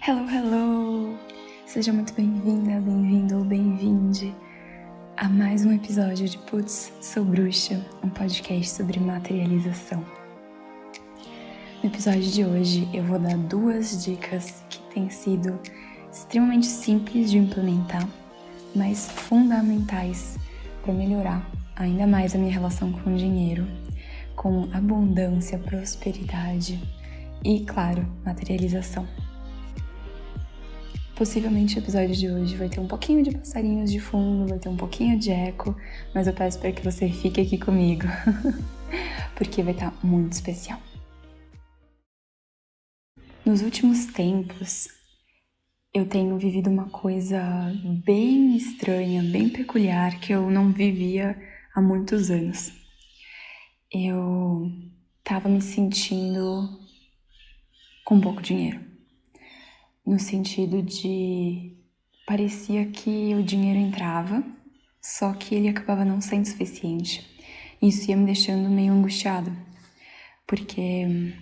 Hello, hello! Seja muito bem-vinda, bem-vindo ou bem-vinde a mais um episódio de Putz, Sou Bruxa, um podcast sobre materialização. No episódio de hoje eu vou dar 2 dicas que têm sido extremamente simples de implementar, mas fundamentais para melhorar ainda mais a minha relação com o dinheiro, com abundância, prosperidade e, claro, materialização. Possivelmente o episódio de hoje vai ter um pouquinho de passarinhos de fundo, vai ter um pouquinho de eco, mas eu peço para que você fique aqui comigo, porque vai estar muito especial. Nos últimos tempos, eu tenho vivido uma coisa bem estranha, bem peculiar, que eu não vivia há muitos anos. Eu estava me sentindo com pouco dinheiro. No sentido de, parecia que o dinheiro entrava, só que ele acabava não sendo suficiente. Isso ia me deixando meio angustiada, porque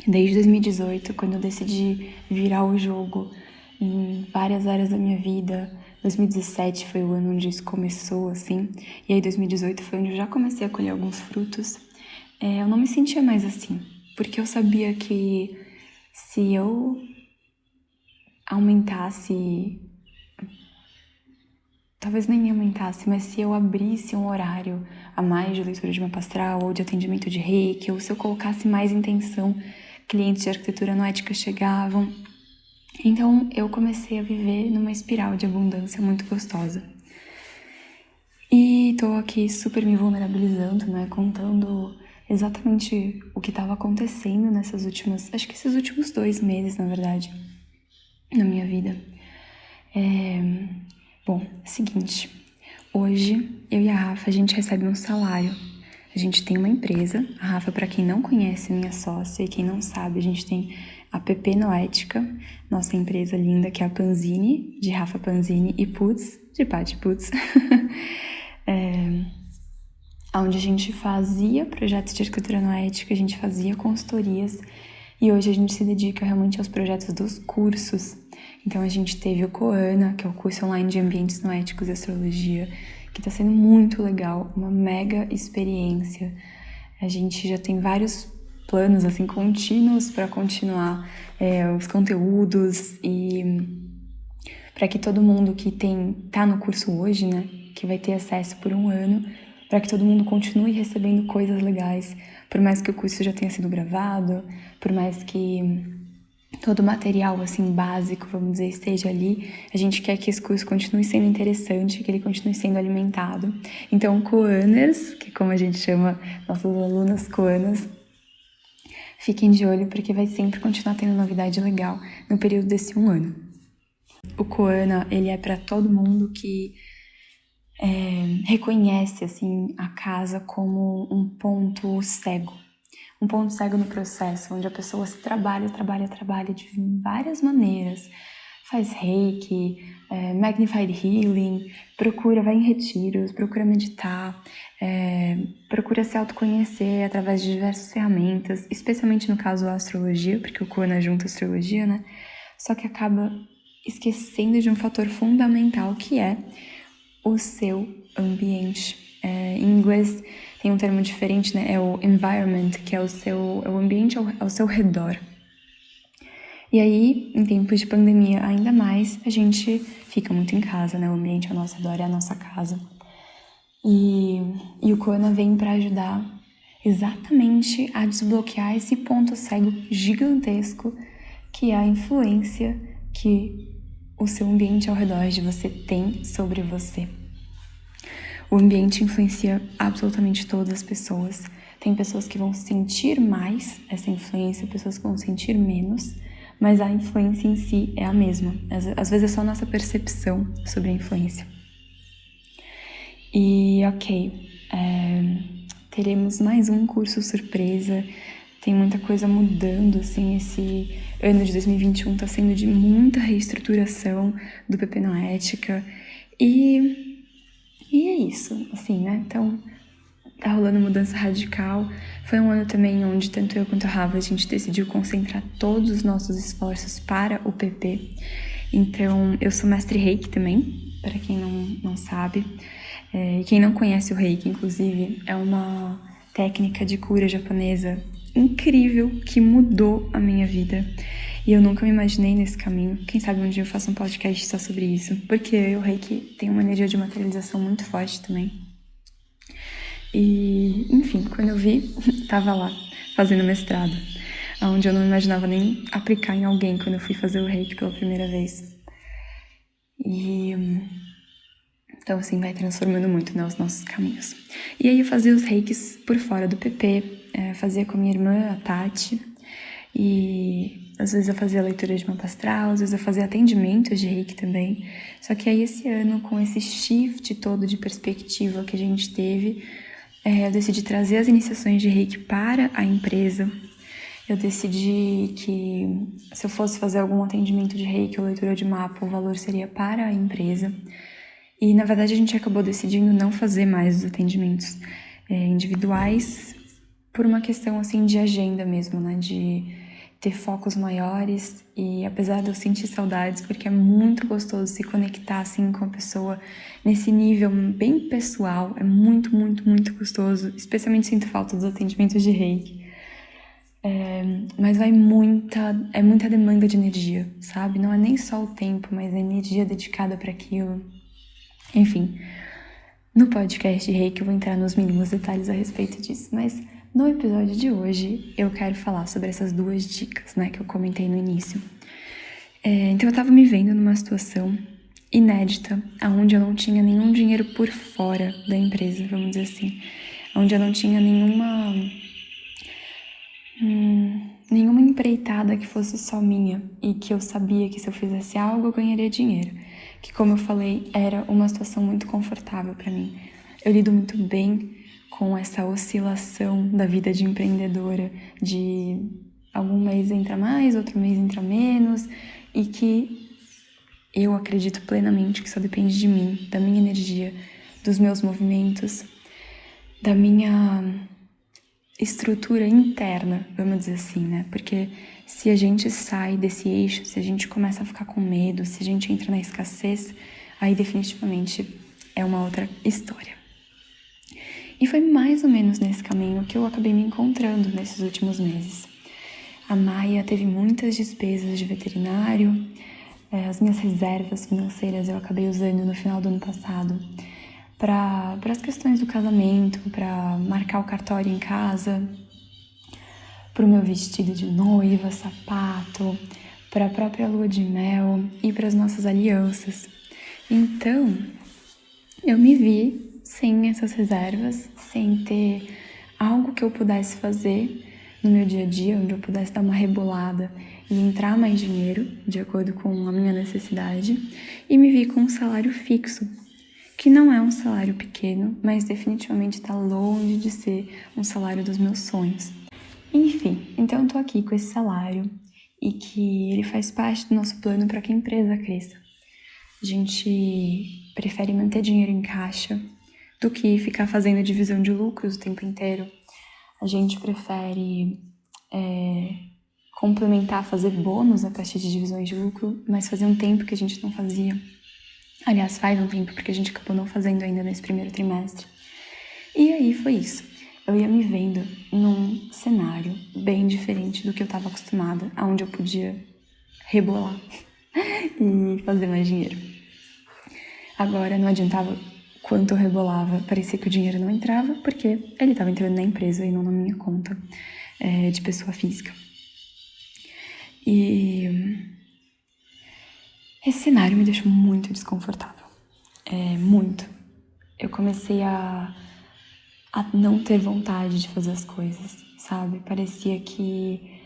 desde 2018, quando eu decidi virar o jogo em várias áreas da minha vida, 2017 foi o ano onde isso começou, assim, e aí 2018 foi onde eu já comecei a colher alguns frutos, eu não me sentia mais assim, porque eu sabia que se eu aumentasse, talvez nem aumentasse, mas se eu abrisse um horário a mais de leitura de mapa astral ou de atendimento de reiki, ou se eu colocasse mais intenção, clientes de arquitetura noética chegavam. Então eu comecei a viver numa espiral de abundância muito gostosa. E tô aqui super me vulnerabilizando, né, contando exatamente o que estava acontecendo esses últimos 2 meses, na verdade, na minha vida. Bom, é o seguinte, hoje eu e a Rafa, a gente recebe um salário. A gente tem uma empresa, a Rafa, para quem não conhece, é minha sócia, e quem não sabe, a gente tem a PP Noética, nossa empresa linda, que é a Panzini, de Rafa Panzini, e Putz, de Paty Putz, onde a gente fazia projetos de arquitetura noética, a gente fazia consultorias, e hoje a gente se dedica realmente aos projetos dos cursos. Então a gente teve o Coana, que é o curso online de ambientes noéticos e astrologia, que está sendo muito legal, uma mega experiência. A gente já tem vários planos assim contínuos para continuar os conteúdos e para que todo mundo que tá no curso hoje, né, que vai ter acesso por 1 ano, para que todo mundo continue recebendo coisas legais, por mais que o curso já tenha sido gravado, por mais que todo o material, assim, básico, vamos dizer, esteja ali, a gente quer que esse curso continue sendo interessante, que ele continue sendo alimentado. Então, Coaners, que como a gente chama nossas alunas Coanas, fiquem de olho porque vai sempre continuar tendo novidade legal no período desse 1 ano. O Coana, ele é para todo mundo que reconhece, assim, a casa como um ponto cego. Um ponto cego no processo, onde a pessoa se trabalha de várias maneiras. Faz reiki, magnified healing, vai em retiros, procura meditar, procura se autoconhecer através de diversas ferramentas, especialmente no caso a astrologia, porque o Coana junta a astrologia, né? Só que acaba esquecendo de um fator fundamental que é o seu ambiente. Em inglês tem um termo diferente, né? É o environment, que é o ambiente ao seu redor. E aí, em tempos de pandemia, ainda mais, a gente fica muito em casa, né? O ambiente ao nosso redor é a nossa casa. E o Coana vem para ajudar exatamente a desbloquear esse ponto cego gigantesco que é a influência que o seu ambiente ao redor de você tem sobre você. O ambiente influencia absolutamente todas as pessoas. Tem pessoas que vão sentir mais essa influência, pessoas que vão sentir menos, mas a influência em si é a mesma. Às vezes é só a nossa percepção sobre a influência. E teremos mais um curso surpresa. Tem muita coisa mudando, assim, esse ano de 2021 está sendo de muita reestruturação do PP Noética. E é isso, assim, né? Então, tá rolando mudança radical. Foi um ano também onde tanto eu quanto a Rafa, a gente decidiu concentrar todos os nossos esforços para o PP. Então, eu sou mestre Reiki também, para quem não sabe. E quem não conhece o Reiki, inclusive, é uma técnica de cura japonesa incrível que mudou a minha vida. E eu nunca me imaginei nesse caminho. Quem sabe um dia eu faço um podcast só sobre isso. Porque o Reiki tem uma energia de materialização muito forte também. E, enfim, quando eu vi, tava lá, fazendo mestrado. Onde eu não imaginava nem aplicar em alguém quando eu fui fazer o Reiki pela primeira vez. Então, assim, vai transformando muito, né, os nossos caminhos. E aí eu fazia os reikis por fora do PP, fazia com a minha irmã, a Tati, e às vezes eu fazia leitura de mapa astral, às vezes eu fazia atendimentos de reiki também. Só que aí esse ano, com esse shift todo de perspectiva que a gente teve, eu decidi trazer as iniciações de reiki para a empresa. Eu decidi que se eu fosse fazer algum atendimento de reiki ou leitura de mapa, o valor seria para a empresa. E, na verdade, a gente acabou decidindo não fazer mais os atendimentos individuais por uma questão, assim, de agenda mesmo, né? De ter focos maiores. E, apesar de eu sentir saudades, porque é muito gostoso se conectar, assim, com a pessoa nesse nível bem pessoal. É muito, muito, muito gostoso. Especialmente sinto falta dos atendimentos de reiki. Mas é muita demanda de energia, sabe? Não é nem só o tempo, mas a energia dedicada para aquilo. Enfim, no podcast de Reiki eu vou entrar nos mínimos detalhes a respeito disso, mas no episódio de hoje eu quero falar sobre essas duas dicas, né, que eu comentei no início. Então eu tava me vendo numa situação inédita, onde eu não tinha nenhum dinheiro por fora da empresa, vamos dizer assim, onde eu não tinha nenhuma empreitada que fosse só minha e que eu sabia que se eu fizesse algo eu ganharia dinheiro. Que, como eu falei, era uma situação muito confortável para mim. Eu lido muito bem com essa oscilação da vida de empreendedora, de algum mês entra mais, outro mês entra menos, e que eu acredito plenamente que só depende de mim, da minha energia, dos meus movimentos, da minha estrutura interna, vamos dizer assim, né? Porque se a gente sai desse eixo, se a gente começa a ficar com medo, se a gente entra na escassez, aí definitivamente é uma outra história. E foi mais ou menos nesse caminho que eu acabei me encontrando nesses últimos meses. A Maia teve muitas despesas de veterinário, as minhas reservas financeiras eu acabei usando no final do ano passado para as questões do casamento, para marcar o cartório em casa, para o meu vestido de noiva, sapato, para a própria lua de mel e para as nossas alianças. Então, eu me vi sem essas reservas, sem ter algo que eu pudesse fazer no meu dia a dia, onde eu pudesse dar uma rebolada e entrar mais dinheiro, de acordo com a minha necessidade, e me vi com um salário fixo, que não é um salário pequeno, mas definitivamente está longe de ser um salário dos meus sonhos. Enfim, então eu tô aqui com esse salário e que ele faz parte do nosso plano para que a empresa cresça. A gente prefere manter dinheiro em caixa do que ficar fazendo divisão de lucros o tempo inteiro. A gente prefere complementar, fazer bônus a partir de divisões de lucro, mas fazia um tempo que a gente não fazia. Aliás, faz um tempo, porque a gente acabou não fazendo ainda nesse primeiro trimestre. E aí foi isso. Eu ia me vendo num cenário bem diferente do que eu estava acostumada, onde eu podia rebolar e fazer mais dinheiro. Agora não adiantava quanto eu rebolava, parecia que o dinheiro não entrava, porque ele estava entrando na empresa e não na minha conta de pessoa física. E esse cenário me deixou muito desconfortável. Muito. Eu comecei a não ter vontade de fazer as coisas, sabe? Parecia que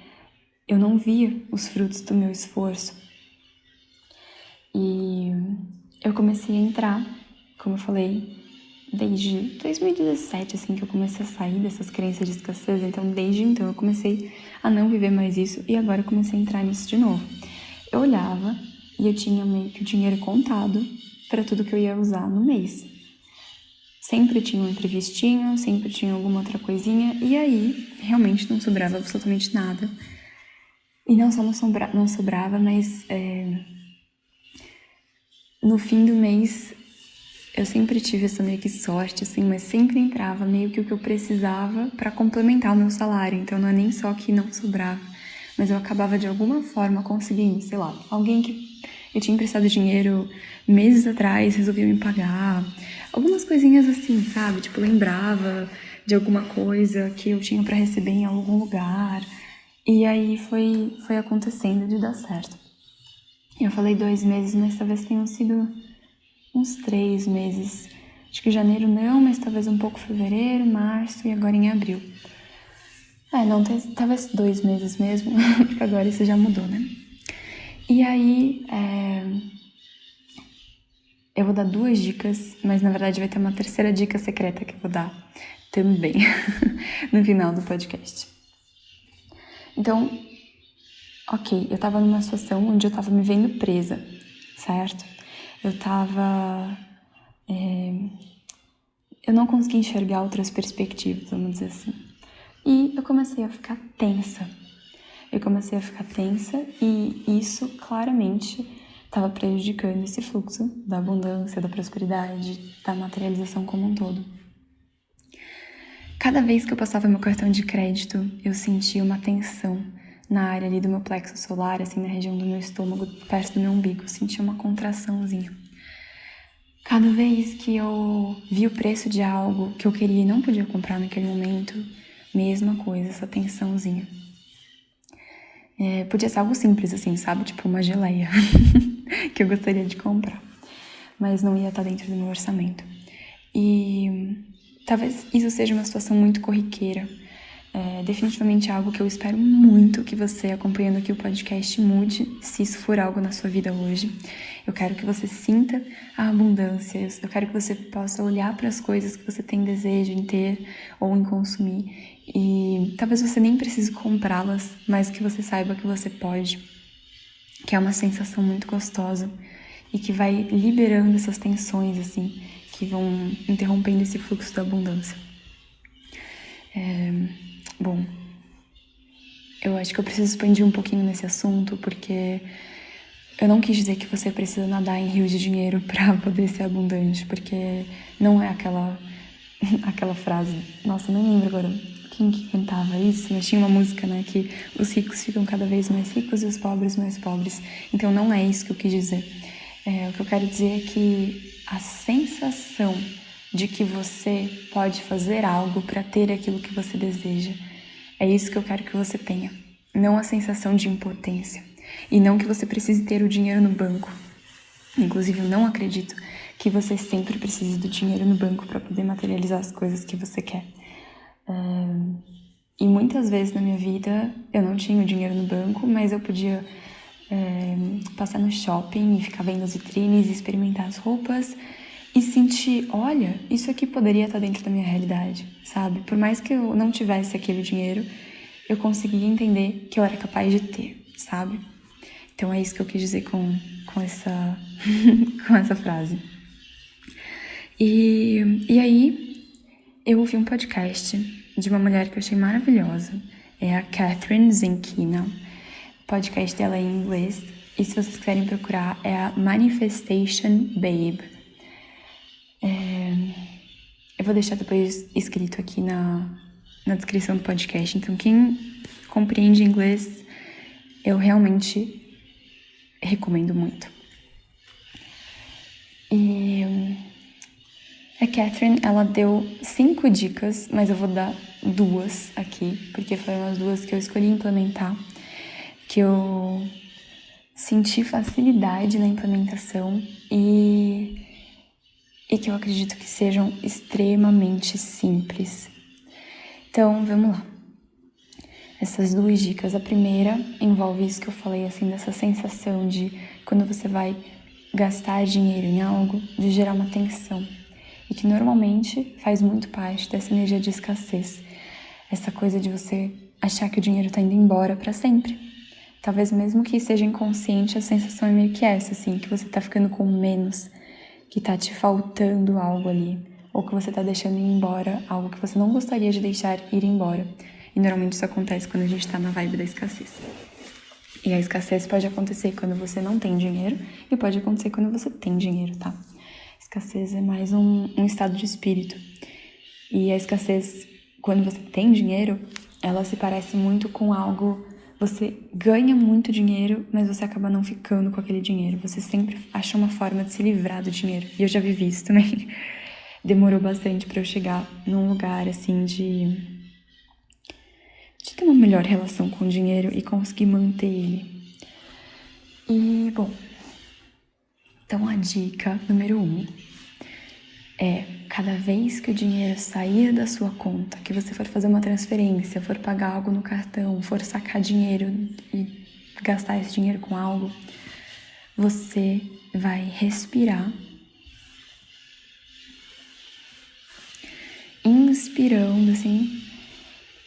eu não via os frutos do meu esforço. E eu comecei a entrar, como eu falei, desde 2017, assim, que eu comecei a sair dessas crenças de escassez. Então, desde então, eu comecei a não viver mais isso e agora eu comecei a entrar nisso de novo. Eu olhava e eu tinha meio que o dinheiro contado para tudo que eu ia usar no mês. Sempre tinha um imprevistinho, sempre tinha alguma outra coisinha, e aí realmente não sobrava absolutamente nada. E não só não sobrava, mas no fim do mês eu sempre tive essa meio que sorte, assim, mas sempre entrava meio que o que eu precisava para complementar o meu salário. Então não é nem só que não sobrava, mas eu acabava de alguma forma conseguindo, sei lá, alguém que eu tinha emprestado dinheiro meses atrás resolveu me pagar. Algumas coisinhas assim, sabe? Tipo, lembrava de alguma coisa que eu tinha para receber em algum lugar. E aí foi acontecendo de dar certo. Eu falei 2 meses, mas talvez tenham sido uns 3 meses. Acho que janeiro não, mas talvez um pouco fevereiro, março e agora em abril. Não, talvez 2 meses mesmo, porque agora isso já mudou, né? E aí, eu vou dar 2 dicas, mas na verdade vai ter uma terceira dica secreta que eu vou dar também no final do podcast. Então, ok, eu tava numa situação onde eu tava me vendo presa, certo? Eu não conseguia enxergar outras perspectivas, vamos dizer assim. E eu comecei a ficar tensa. E isso claramente estava prejudicando esse fluxo da abundância, da prosperidade, da materialização como um todo. Cada vez que eu passava meu cartão de crédito, eu sentia uma tensão na área ali do meu plexo solar, assim, na região do meu estômago, perto do meu umbigo. Eu sentia uma contraçãozinha. Cada vez que eu via o preço de algo que eu queria e não podia comprar naquele momento, mesma coisa, essa tensãozinha. Podia ser algo simples, assim, sabe? Tipo uma geleia que eu gostaria de comprar. Mas não ia estar dentro do meu orçamento. E talvez isso seja uma situação muito corriqueira. Definitivamente algo que eu espero muito que você, acompanhando aqui o podcast, mude, se isso for algo na sua vida hoje. Eu quero que você sinta a abundância, eu quero que você possa olhar para as coisas que você tem desejo em ter ou em consumir. E talvez você nem precise comprá-las, mas que você saiba que você pode, que é uma sensação muito gostosa e que vai liberando essas tensões, assim, que vão interrompendo esse fluxo da abundância. Bom, eu acho que eu preciso expandir um pouquinho nesse assunto, porque eu não quis dizer que você precisa nadar em rios de dinheiro para poder ser abundante, porque não é aquela frase, nossa, não lembro agora quem que cantava isso, mas tinha uma música, né, que os ricos ficam cada vez mais ricos e os pobres mais pobres. Então não é isso que eu quis dizer. O que eu quero dizer é que a sensação de que você pode fazer algo para ter aquilo que você deseja, é isso que eu quero que você tenha. Não a sensação de impotência. E não que você precise ter o dinheiro no banco. Inclusive, eu não acredito que você sempre precise do dinheiro no banco para poder materializar as coisas que você quer. E muitas vezes na minha vida eu não tinha o dinheiro no banco, mas eu podia passar no shopping e ficar vendo as vitrines, experimentar as roupas e sentir, olha, isso aqui poderia estar dentro da minha realidade, sabe? Por mais que eu não tivesse aquele dinheiro, eu conseguia entender que eu era capaz de ter, sabe? Então é isso que eu quis dizer com essa, com essa frase. E aí, eu ouvi um podcast de uma mulher que eu achei maravilhosa. É a Catherine Zenkina. O podcast dela é em inglês. E se vocês quiserem procurar, é a Manifestation Babe. Eu vou deixar depois escrito aqui na descrição do podcast. Então, quem compreende inglês, eu realmente recomendo muito. E a Catherine, ela deu 5 dicas, mas eu vou dar 2 aqui, porque foram as 2 que eu escolhi implementar, que eu senti facilidade na implementação e que eu acredito que sejam extremamente simples. Então, vamos lá. Essas 2 dicas. A primeira envolve isso que eu falei, assim, dessa sensação de quando você vai gastar dinheiro em algo, de gerar uma tensão. E que normalmente faz muito parte dessa energia de escassez. Essa coisa de você achar que o dinheiro tá indo embora para sempre. Talvez mesmo que seja inconsciente, a sensação é meio que essa, assim, que você tá ficando com menos, que tá te faltando algo ali. ou que você tá deixando ir embora, algo que você não gostaria de deixar ir embora. E normalmente isso acontece quando a gente tá na vibe da escassez. E a escassez pode acontecer quando você não tem dinheiro e pode acontecer quando você tem dinheiro, tá? Escassez é mais um estado de espírito. E a escassez, quando você tem dinheiro, ela se parece muito com algo... Você ganha muito dinheiro, mas você acaba não ficando com aquele dinheiro. Você sempre acha uma forma de se livrar do dinheiro. E eu já vivi isso também. Demorou bastante pra eu chegar num lugar, assim, de ter uma melhor relação com o dinheiro e conseguir manter ele. E, bom... Então, a dica número 1 é, cada vez que o dinheiro sair da sua conta, que você for fazer uma transferência, for pagar algo no cartão, for sacar dinheiro e gastar esse dinheiro com algo, você vai respirar, inspirando assim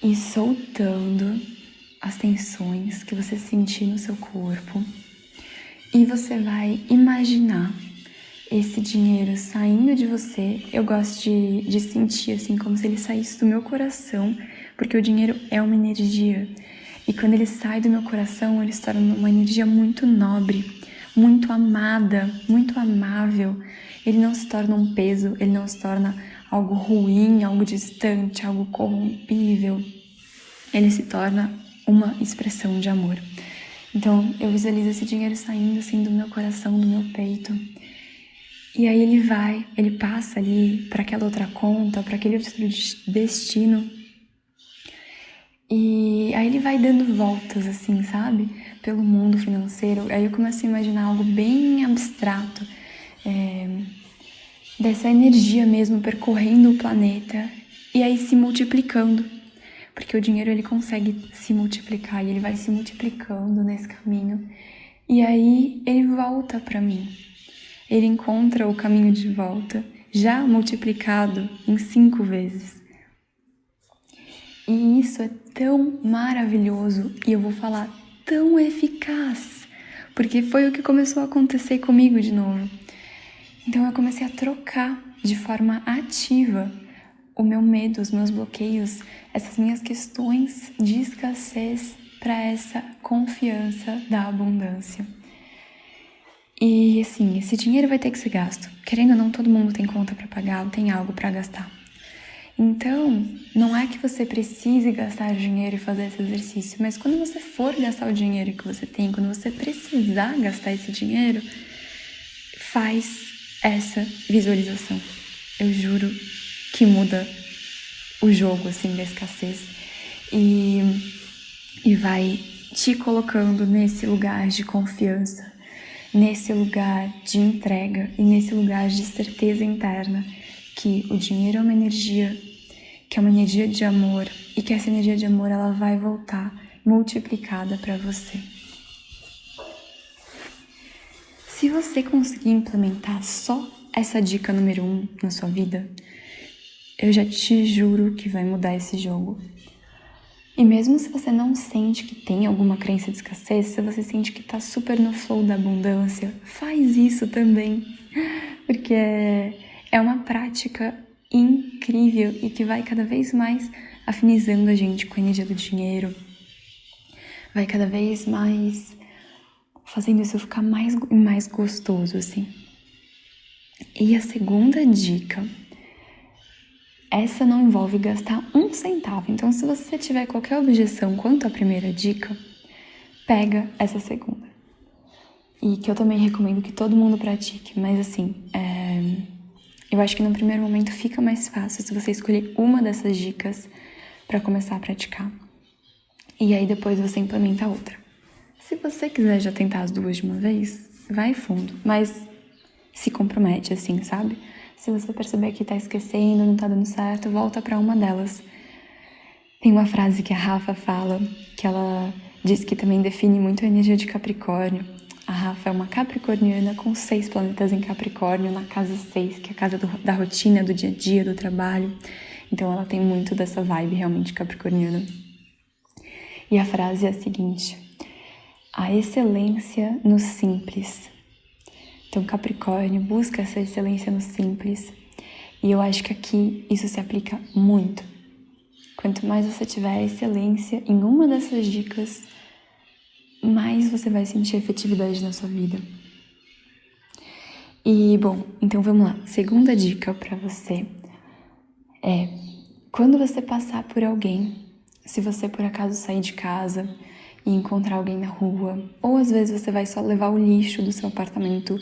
e soltando as tensões que você sentir no seu corpo, e você vai imaginar esse dinheiro saindo de você. Eu gosto de sentir assim como se ele saísse do meu coração, porque o dinheiro é uma energia. E quando ele sai do meu coração, ele se torna uma energia muito nobre, muito amada, muito amável. Ele não se torna um peso, ele não se torna algo ruim, algo distante, algo corrompível. Ele se torna uma expressão de amor. Então, eu visualizo esse dinheiro saindo assim do meu coração, do meu peito. E aí ele passa ali para aquela outra conta, para aquele outro destino. E aí ele vai dando voltas, assim, sabe? Pelo mundo financeiro. Aí eu começo a imaginar algo bem abstrato, dessa energia mesmo percorrendo o planeta e aí se multiplicando. Porque o dinheiro, ele consegue se multiplicar e ele vai se multiplicando nesse caminho. E aí ele volta para mim. Ele encontra o caminho de volta, já multiplicado em 5 vezes. E isso é tão maravilhoso, e eu vou falar tão eficaz, porque foi o que começou a acontecer comigo de novo. Então eu comecei a trocar de forma ativa o meu medo, os meus bloqueios, essas minhas questões de escassez para essa confiança da abundância. E assim, esse dinheiro vai ter que ser gasto. Querendo ou não, todo mundo tem conta para pagar, tem algo para gastar. Então, não é que você precise gastar dinheiro e fazer esse exercício, mas quando você for gastar o dinheiro que você tem, quando você precisar gastar esse dinheiro, faz essa visualização. Eu juro que muda o jogo, assim, da escassez. E vai te colocando nesse lugar de confiança, nesse lugar de entrega e nesse lugar de certeza interna que o dinheiro é uma energia, que é uma energia de amor e que essa energia de amor ela vai voltar multiplicada para você. Se você conseguir implementar só essa dica número 1 na sua vida, eu já te juro que vai mudar esse jogo. E mesmo se você não sente que tem alguma crença de escassez, se você sente que tá super no flow da abundância, faz isso também. Porque é uma prática incrível e que vai cada vez mais afinizando a gente com a energia do dinheiro. Vai cada vez mais fazendo isso ficar mais e mais gostoso, assim. E a segunda dica, essa não envolve gastar 1 centavo. Então, se você tiver qualquer objeção quanto à primeira dica, pega essa segunda. E que eu também recomendo que todo mundo pratique. Mas assim, eu acho que no primeiro momento fica mais fácil se você escolher uma dessas dicas para começar a praticar. E aí depois você implementa a outra. Se você quiser já tentar as duas de uma vez, vai fundo. Mas se compromete, assim, sabe? Se você perceber que tá esquecendo, não tá dando certo, volta pra uma delas. Tem uma frase que a Rafa fala, que ela diz que também define muito a energia de Capricórnio. A Rafa é uma capricorniana com 6 planetas em Capricórnio, na casa 6, que é a casa da rotina, do dia a dia, do trabalho. Então ela tem muito dessa vibe realmente capricorniana. E a frase é a seguinte: a excelência no simples. Então Capricórnio busca essa excelência no simples E eu acho que aqui isso se aplica muito. Quanto mais você tiver excelência em uma dessas dicas, mais você vai sentir efetividade na sua vida. E, bom, então vamos lá. Segunda dica pra você é: quando você passar por alguém, se você por acaso sair de casa e encontrar alguém na rua, ou às vezes você vai só levar o lixo do seu apartamento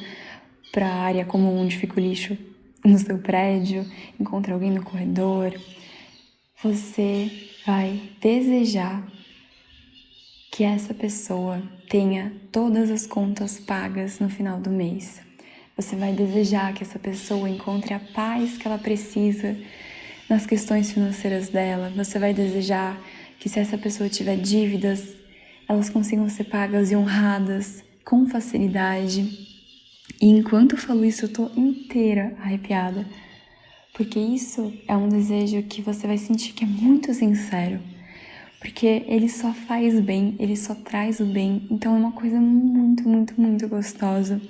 para a área comum onde fica o lixo no seu prédio, encontra alguém no corredor, você vai desejar que essa pessoa tenha todas as contas pagas no final do mês. Você vai desejar que essa pessoa encontre a paz que ela precisa nas questões financeiras dela. Você vai desejar que, se essa pessoa tiver dívidas, elas consigam ser pagas e honradas com facilidade. E enquanto eu falo isso, eu tô inteira arrepiada, porque isso é um desejo que você vai sentir que é muito sincero, porque ele só faz bem, ele só traz o bem, então é uma coisa muito, muito, muito gostosa.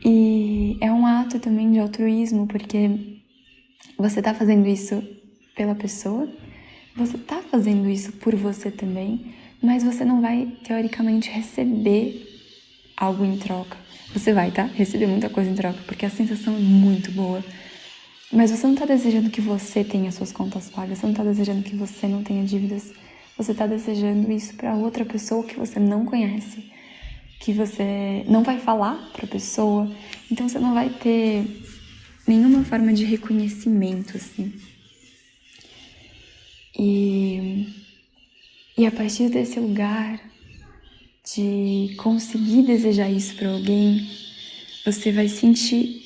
E é um ato também de altruísmo, porque você tá fazendo isso pela pessoa, você tá fazendo isso por você também, mas você não vai, teoricamente, receber algo em troca. Você vai, tá? Receber muita coisa em troca, porque a sensação é muito boa. Mas você não tá desejando que você tenha suas contas pagas, você não tá desejando que você não tenha dívidas, você tá desejando isso pra outra pessoa que você não conhece, que você não vai falar pra pessoa, então você não vai ter nenhuma forma de reconhecimento, assim. E a partir desse lugar de conseguir desejar isso pra alguém, você vai sentir...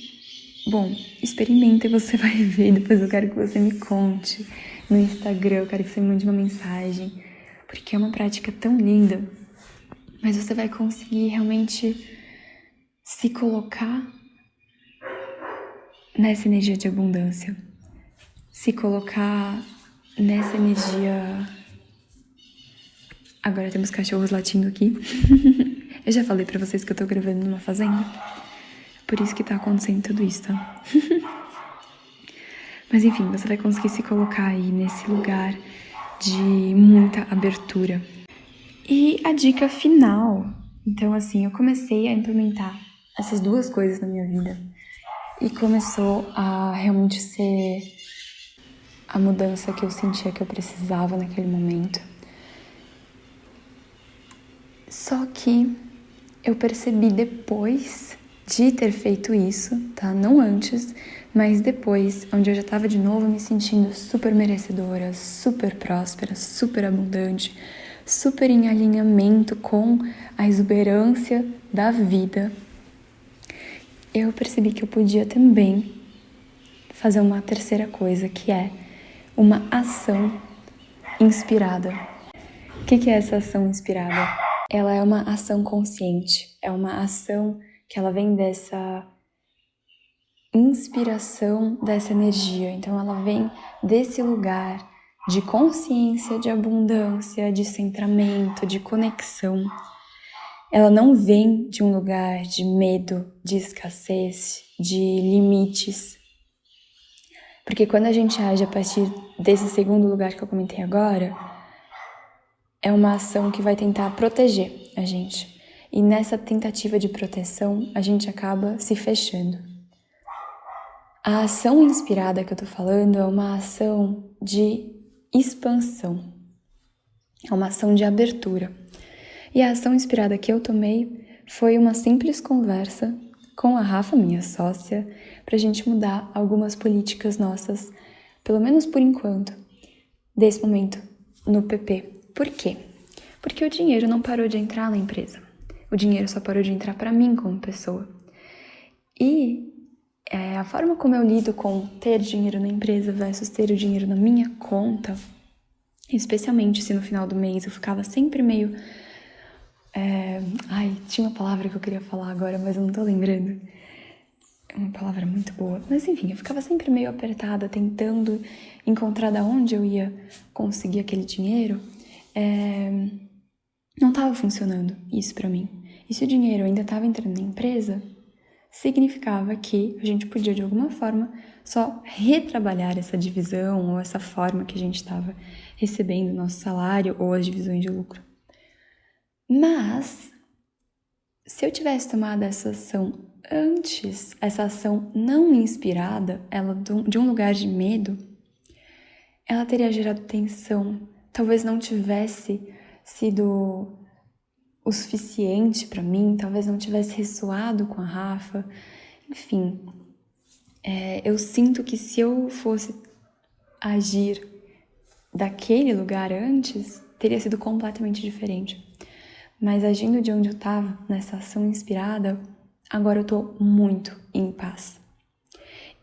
Bom, experimenta e você vai ver. Depois eu quero que você me conte no Instagram, eu quero que você me mande uma mensagem, porque é uma prática tão linda. Mas você vai conseguir realmente se colocar nessa energia de abundância, se colocar nessa energia... Agora temos cachorros latindo aqui. Eu já falei pra vocês que eu tô gravando numa fazenda, por isso que tá acontecendo tudo isso, tá? Mas enfim, você vai conseguir se colocar aí nesse lugar de muita abertura. E a dica final, então assim, eu comecei a implementar essas duas coisas na minha vida e começou a realmente ser a mudança que eu sentia que eu precisava naquele momento. Só que eu percebi depois de ter feito isso, tá? Não antes, mas depois, onde eu já tava de novo me sentindo super merecedora, super próspera, super abundante, super em alinhamento com a exuberância da vida, eu percebi que eu podia também fazer uma terceira coisa, que é uma ação inspirada. O que é essa ação inspirada? Ela é uma ação consciente, é uma ação que ela vem dessa inspiração, dessa energia. Então ela vem desse lugar de consciência, de abundância, de centramento, de conexão. Ela não vem de um lugar de medo, de escassez, de limites. Porque quando a gente age a partir desse segundo lugar que eu comentei agora, é uma ação que vai tentar proteger a gente. E nessa tentativa de proteção, a gente acaba se fechando. A ação inspirada que eu tô falando é uma ação de expansão. É uma ação de abertura. E a ação inspirada que eu tomei foi uma simples conversa com a Rafa, minha sócia, pra gente mudar algumas políticas nossas, pelo menos por enquanto, desse momento no PP. Por quê? Porque o dinheiro não parou de entrar na empresa. O dinheiro só parou de entrar para mim como pessoa. E a forma como eu lido com ter dinheiro na empresa versus ter o dinheiro na minha conta, especialmente se no final do mês eu ficava sempre meio... tinha uma palavra que eu queria falar agora, mas eu não tô lembrando. É uma palavra muito boa. Mas enfim, eu ficava sempre meio apertada, tentando encontrar de onde eu ia conseguir aquele dinheiro. Não estava funcionando isso pra mim. E se o dinheiro ainda estava entrando na empresa, significava que a gente podia, de alguma forma, só retrabalhar essa divisão ou essa forma que a gente estava recebendo o nosso salário ou as divisões de lucro. Mas, se eu tivesse tomado essa ação antes, essa ação não inspirada, ela de um lugar de medo, ela teria gerado tensão, talvez não tivesse sido o suficiente para mim, talvez não tivesse ressoado com a Rafa, enfim. Eu sinto que se eu fosse agir daquele lugar antes, teria sido completamente diferente. Mas agindo de onde eu estava, nessa ação inspirada, agora eu tô muito em paz.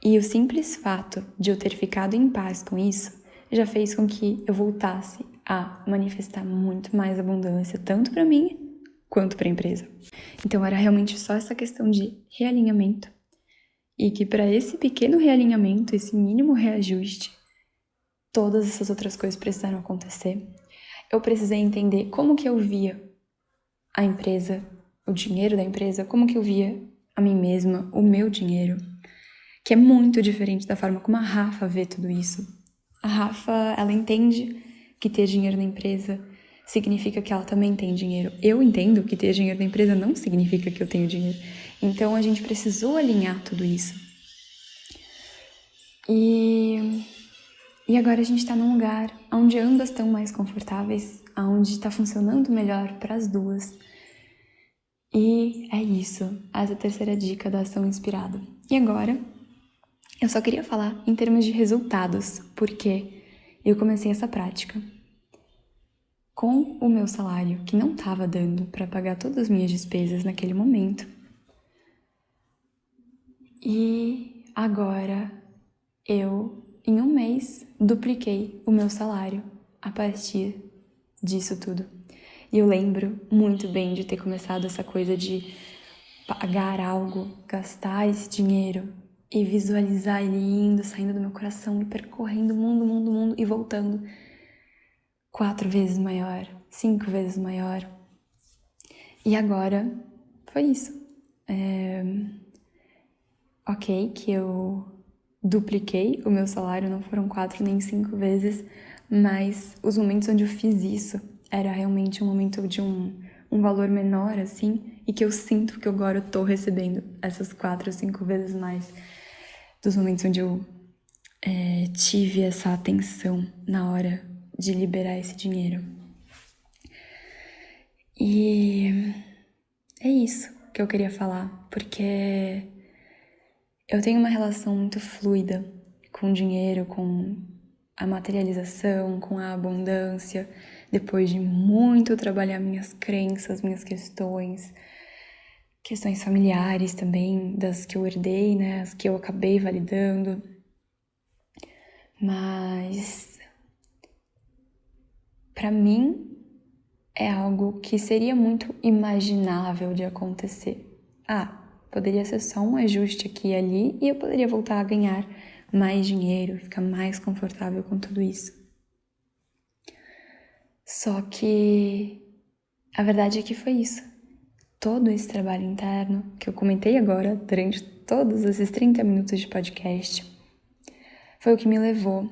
E o simples fato de eu ter ficado em paz com isso já fez com que eu voltasse a manifestar muito mais abundância, tanto para mim quanto para a empresa. Então era realmente só essa questão de realinhamento. E que para esse pequeno realinhamento, esse mínimo reajuste, todas essas outras coisas precisaram acontecer. Eu precisei entender como que eu via a empresa, o dinheiro da empresa, como que eu via a mim mesma, o meu dinheiro, que é muito diferente da forma como a Rafa vê tudo isso. A Rafa, ela entende que ter dinheiro na empresa significa que ela também tem dinheiro. Eu entendo que ter dinheiro na empresa não significa que eu tenho dinheiro. Então a gente precisou alinhar tudo isso. E agora a gente está num lugar onde ambas estão mais confortáveis, onde está funcionando melhor para as duas. E é isso, essa é a terceira dica da ação inspirada. E agora, eu só queria falar em termos de resultados, porque eu comecei essa prática com o meu salário, que não estava dando para pagar todas as minhas despesas naquele momento. E agora eu, em um mês, dupliquei o meu salário a partir disso tudo. E eu lembro muito bem de ter começado essa coisa de pagar algo, gastar esse dinheiro e visualizar ele indo, saindo do meu coração e percorrendo o mundo e voltando 4 vezes maior, 5 vezes maior. E agora foi isso. Ok, que eu dupliquei o meu salário, não foram 4 nem 5 vezes, mas os momentos onde eu fiz isso era realmente um momento de um valor menor, assim, e que eu sinto que agora eu tô recebendo essas 4 ou 5 vezes mais dos momentos onde eu tive essa atenção na hora de liberar esse dinheiro. E é isso que eu queria falar, porque eu tenho uma relação muito fluida com o dinheiro, com a materialização, com a abundância, depois de muito trabalhar minhas crenças, minhas questões familiares também, das que eu herdei, né, as que eu acabei validando. Mas para mim é algo que seria muito imaginável de acontecer. Poderia ser só um ajuste aqui e ali e eu poderia voltar a ganhar mais dinheiro, ficar mais confortável com tudo isso. Só que a verdade é que foi isso. Todo esse trabalho interno que eu comentei agora durante todos esses 30 minutos de podcast foi o que me levou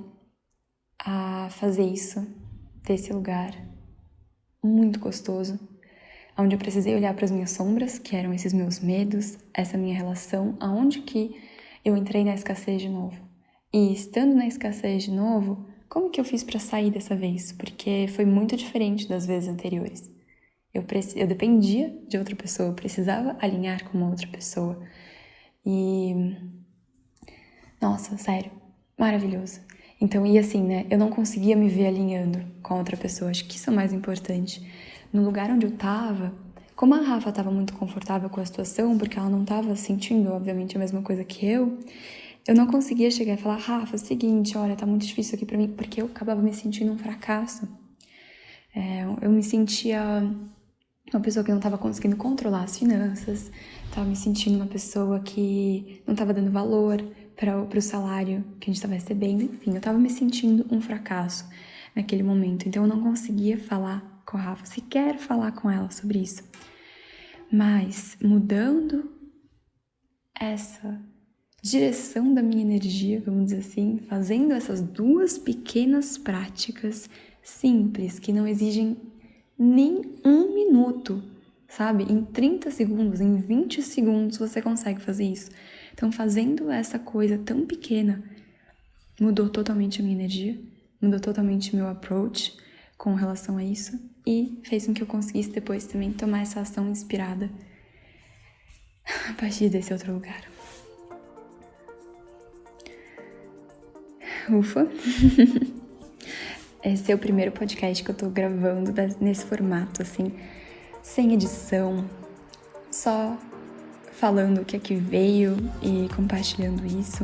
a fazer isso desse lugar muito gostoso, onde eu precisei olhar para as minhas sombras, que eram esses meus medos, essa minha relação, aonde que eu entrei na escassez de novo. E estando na escassez de novo, como que eu fiz para sair dessa vez? Porque foi muito diferente das vezes anteriores. Eu dependia de outra pessoa, eu precisava alinhar com uma outra pessoa. E... nossa, sério, maravilhoso. Então, e assim, né, eu não conseguia me ver alinhando com outra pessoa, acho que isso é o mais importante. No lugar onde eu tava, como a Rafa tava muito confortável com a situação, porque ela não tava sentindo, obviamente, a mesma coisa que eu não conseguia chegar e falar, Rafa, é o seguinte, olha, tá muito difícil aqui pra mim, porque eu acabava me sentindo um fracasso. Eu me sentia uma pessoa que não estava conseguindo controlar as finanças, estava me sentindo uma pessoa que não estava dando valor para o salário que a gente estava recebendo, enfim, eu estava me sentindo um fracasso naquele momento, então eu não conseguia falar com a Rafa, sequer falar com ela sobre isso. Mas mudando essa direção da minha energia, vamos dizer assim, fazendo essas 2 pequenas práticas simples, que não exigem nem 1 minuto, sabe? Em 30 segundos, em 20 segundos você consegue fazer isso. Então, fazendo essa coisa tão pequena, mudou totalmente a minha energia, mudou totalmente o meu approach com relação a isso e fez com que eu conseguisse depois também tomar essa ação inspirada a partir desse outro lugar. Ufa! Esse é o primeiro podcast que eu tô gravando nesse formato, assim, sem edição, só falando o que é que veio e compartilhando isso.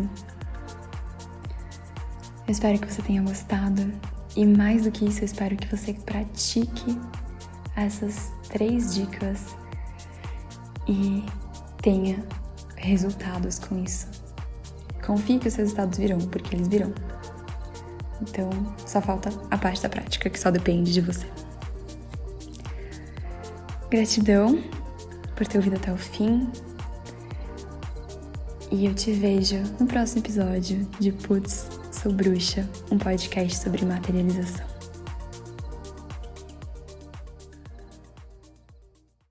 Eu espero que você tenha gostado e mais do que isso, eu espero que você pratique essas 3 dicas e tenha resultados com isso. Confie que os resultados virão, porque eles virão. Então, só falta a parte da prática, que só depende de você. Gratidão por ter ouvido até o fim. E eu te vejo no próximo episódio de Putz, Sou Bruxa, um podcast sobre materialização.